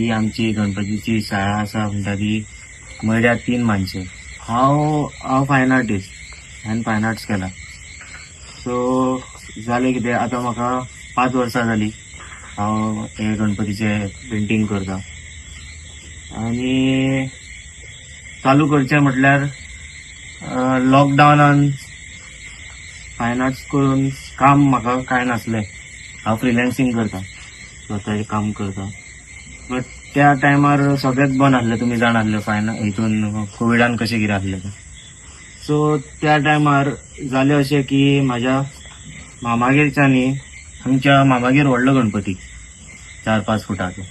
ही आमची गणपतीची शाळा आसा म्हणटा ती मयड्यात 3 मानशे. हांव फायन आर्टिस्ट हांवें फायन आर्ट्स केला. सो जालें कितें आतां म्हाका 5 वर्सां जालीं हांव हे गणपतीचे पेंटींग करता. आनी चालू करचें म्हटल्यार लॉकडावनान फायन आर्ट्स करून काम म्हाका कांय नासलें. हांव फ्रिलॅन्सिंग करता, स्वताचें काम करता. बट त्या टायमार सगळेंच बंद आसलें, तुमी जाणासलें हितून कोविडान कशें कितें आसलें तें. सो त्या टायमार जालें अशें की म्हाज्या मामागेरच्यांनी आमच्या मामागेर व्हडलो गणपती 4-5 फुटाचो.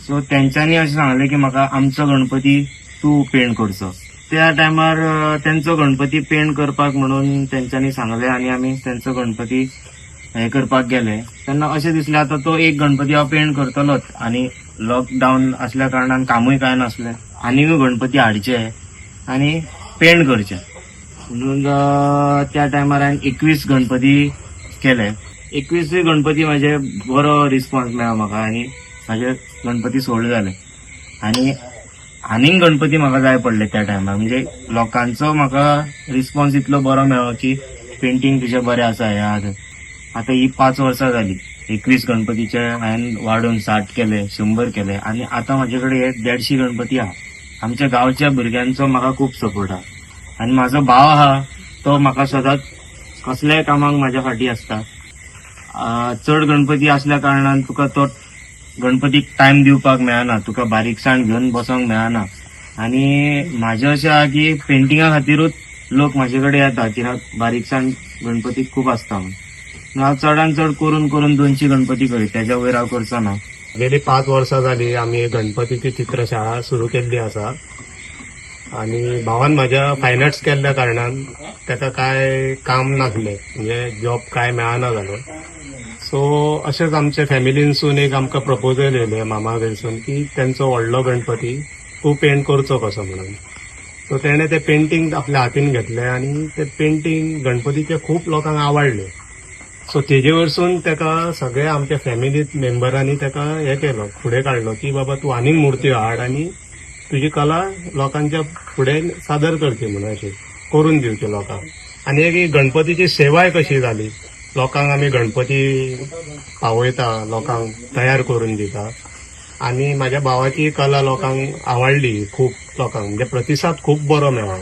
सो तेंच्यांनी अशें सांगलें की म्हाका आमचो गणपती तूं पेंट करचो. त्या टायमार तेंचो गणपती पेंट करपाक म्हणून तेंच्यांनी सांगलें आनी आमी तेंचो गणपती हे करपाक गेले. तेन्ना अशें दिसलें आतां तो एक गणपती हांव पेंट करतलोच आनी लॉकडावन आसल्या कारणान कामूय काय नासलें. आनीक गणपती हाडचे आनी पेंट करचे म्हणून त्या टायमार हांवें 21 गणपती केले. 21 गणपती म्हाजे बरो रिस्पॉन्स मेळ्ळो म्हाका आनी म्हाजे गणपती सोल्ड जाले. आनीक गणपती म्हाका जाय पडले त्या टायमार. म्हणजे लोकांचो म्हाका रिस्पॉन्स इतलो बरो मेळ्ळो की पेंटींग तुजें बरें आसा हे आतां ही 5 वर्सां जालीं. 21 गणपतीचे हांवें वाडून 60 केले, 100 केले आनी आतां म्हाजे कडेन हे 150 गणपती आहा. आमच्या गांवच्या भुरग्यांचो म्हाका खूब सपोर्ट आहा. आनी म्हाजो भाव आहा तो म्हाका सदांच कसल्याय कामाक म्हाज्या फाटी आसता. चड गणपती असल्या कारणान तुका तो गणपतीक टायम दिवपाक मेळना, तुका बारीकसाण घेवन बसोंक मेळना. आनी म्हाजें अशें आहा की पेंटिंगा खातीरूच लोक म्हाजे कडेन येता कित्याक बारीकसाण गणपतीक खूब आसता म्हणून. हांव चडान चड करून 200 गणपती करीत, तेज्या वयर हांव करचो ना. गेली 5 वर्सां जालीं आमी गणपतीची चित्रशाळा सुरू केल्ली आसा. आनी भावान म्हाज्या फायन आर्ट्स केल्ल्या कारणान ताका काय काम नासलें, म्हणजे जॉब काय मेळना जालो. सो अशेंच आमच्या फॅमिलीनसून एक आमकां प्रपोजल येयलें मामा कडसून की तेंचो व्हडलो गणपती तूं पेंट करचो कसो म्हणून. सो तेणें तें पेंटींग आपल्या हातीन घेतलें आनी तें पेंटींग गणपतीचे खूब लोकांक आवडलें. सो तेजे वरसून ताका सगळ्या आमच्या फॅमिलींत मेंबरांनी ताका हें केलो, फुडें काडलो की बाबा तूं आनीक मुर्त्यो हाड आनी तुजी कला लोकांच्या फुडें सादर करची म्हणून अशें करून दिवचे लोकांक. आनी एक गणपतीची सेवाय कशी जाली. लोकांक आमी गणपती पावयता, लोकांक तयार करून दिता आनी म्हाज्या भावाची कला लोकांक आवडली खूब लोकांक, म्हणजे प्रतिसाद खूब बरो मेळ्ळो.